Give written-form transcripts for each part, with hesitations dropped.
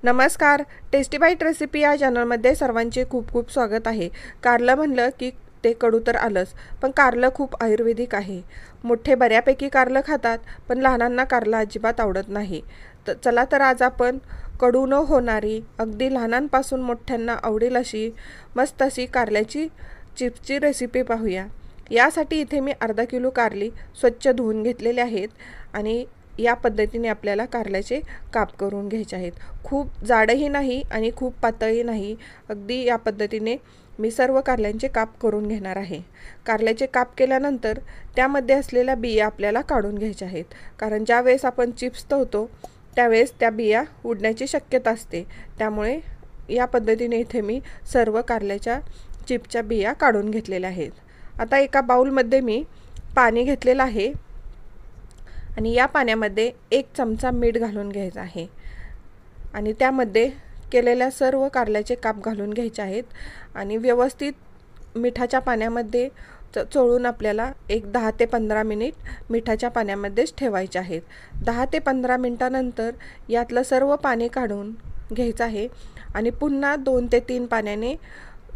नमस्कार. Tasty bite recipe या चॅनलमध्ये सर्वांचे खूप खूप स्वागत आहे. कारलं म्हणलं की ते कडू तर आलंच, पण कारलं खूप आयुर्वेदिक आहे. मोठे बऱ्यापैकी कारलं खातात, पण लहानांना कारलं अजिबात आवडत नाही. तर चला तर आज आपण कडू न होणारी, अगदी लहानांपासून मोठ्यांना आवडेल अशी मस्त अशी कारल्याची चिप्सची रेसिपी पाहूया. यासाठी इथे मी अर्धा किलो कारली स्वच्छ धुवून घेतलेले आहेत आणि या पद्धतीने आपल्याला कारल्याचे काप करून घ्यायचे आहेत. खूप जाडही नाही आणि खूप पातळही नाही, अगदी या पद्धतीने मी सर्व कारल्यांचे काप करून घेणार आहे. कारल्याचे काप केल्यानंतर त्यामध्ये असलेल्या बिया आपल्याला काढून घ्यायच्या आहेत, कारण ज्यावेळेस आपण चिप्स तळतो त्यावेळेस त्या बिया उडण्याची शक्यता असते. त्यामुळे या पद्धतीने इथे मी सर्व कारल्याच्या चिप्सच्या बिया काढून घेतलेल्या आहेत. आता एका बाउलमध्ये मी पाणी घेतलेलं आहे आणि या पाण्यामध्ये 1 चमचा मीठ घालून घ्यायचं आहे आणि त्यामध्ये केलेल्या सर्व कारल्याचे काप घालून घ्यायचे आहेत आणि व्यवस्थित मिठाच्या पाण्यामध्ये चोळून आपल्याला एक 10 ते 15 मिनिट मिठाच्या पाण्यामध्येच ठेवायचे आहेत. 10 ते 15 मिनिटानंतर यातलं सर्व पाणी काढून घ्यायचं आहे आणि पुन्हा 2 ते 3 पाण्याने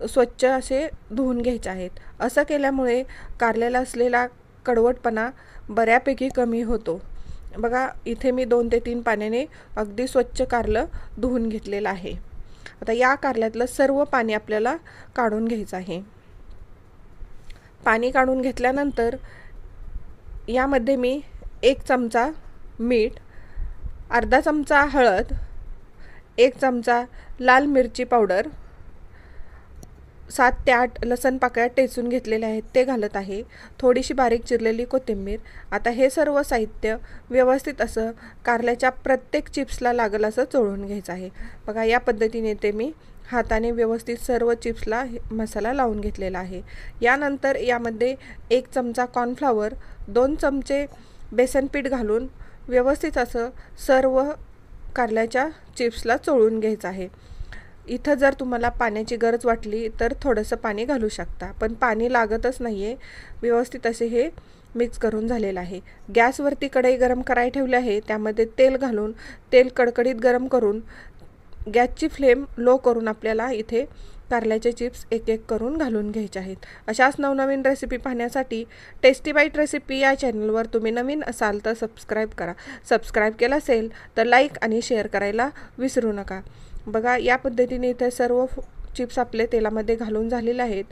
स्वच्छ असे धुवून घ्यायचे आहेत. असं केल्यामुळे कारल्याला असलेला कडवटपणा बऱ्यापैकी कमी होतो. बघा, इथे मी 2 ते 3 पाण्याने अगदी स्वच्छ कारलं धुवून घेतलेलं आहे. आता या कारल्यातलं सर्व पाणी आपल्याला काढून घ्यायचं आहे. पाणी काढून घेतल्यानंतर यामध्ये मी 1 चमचा मीठ, अर्धा चमचा हळद, 1 चमचा लाल मिरची पावडर, 7 ते 8 लसण पाकळ्या टेचून घेतलेल्या आहेत ते घालत आहे. थोडीशी बारीक चिरलेली कोथिंबीर. आता हे सर्व साहित्य व्यवस्थित असं कारल्याच्या प्रत्येक चिप्सला लागेल असं चोळून घ्यायचं आहे. बघा, या पद्धतीने ते मी हाताने व्यवस्थित सर्व चिप्सला मसाला लावून घेतलेला आहे. यानंतर यामध्ये 1 चमचा कॉर्नफ्लॉवर, 2 चमचे बेसन पीठ घालून व्यवस्थित असं सर्व कारल्याच्या चिप्सला चोळून घ्यायचं आहे. इथं जर तुम्हाला पाण्याची गरज वाटली तर थोडंसं पाणी घालू शकता, पण पाणी लागतच नाही आहे. व्यवस्थित असे हे मिक्स करून झालेलं आहे. गॅसवरती कढई गरम करायला ठेवली आहे. त्यामध्ये तेल घालून तेल कडकडीत गरम करून गॅसची फ्लेम लो करून आपल्याला इथे कारल्याचे चिप्स एक एक करून घालून घ्यायचे आहेत. अशाच नवनवीन रेसिपी पाहण्यासाठी टेस्टी बाईट रेसिपी या चॅनलवर तुम्ही नवीन असाल तर सबस्क्राईब करा. सबस्क्राईब केलं असेल तर लाईक आणि शेअर करायला विसरू नका. बघा, या पद्धतीने इथे सर्व चिप्स आपले तेलामध्ये घालून झालेले आहेत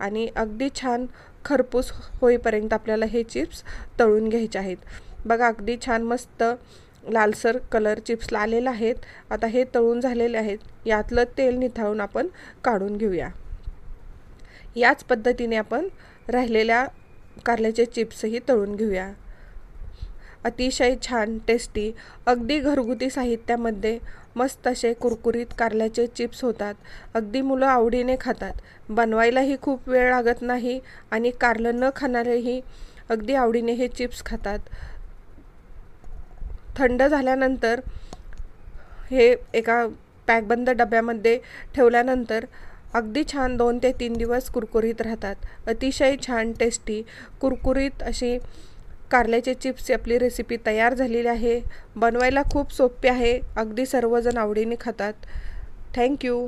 आणि अगदी छान खरपूस होईपर्यंत आपल्याला हे चिप्स तळून घ्यायचे आहेत. बघा, अगदी छान मस्त लालसर कलर चिप्सला आलेला आहेत. आता हे तळून झालेले आहेत. यातलं तेल निथळून आपण काढून घेऊया. याच पद्धतीने आपण राहिलेल्या कारल्याचे चिप्सही तळून घेऊया. अतिशय छान टेस्टी, अगदी घरगुती साहित्यामध्ये मस्त असे कुरकुरीत कारल्याचे चिप्स होतात. अगदी मुलं आवडीने खातात. बनवायलाही खूप वेळ लागत नाही आणि कारलं न खाणारेही अगदी आवडीने हे चिप्स खातात. थंड झाल्यानंतर हे एका पॅकबंद डब्यामध्ये ठेवल्यानंतर अगदी छान 2 ते 3 दिवस कुरकुरीत राहतात. अतिशय छान टेस्टी कुरकुरीत अशी कारल्याचे चिप्सची आपली रेसिपी तयार झालेली आहे. बनवायला खूप सोपी आहे. अगदी सर्वजण आवडीने खातात. थँक्यू.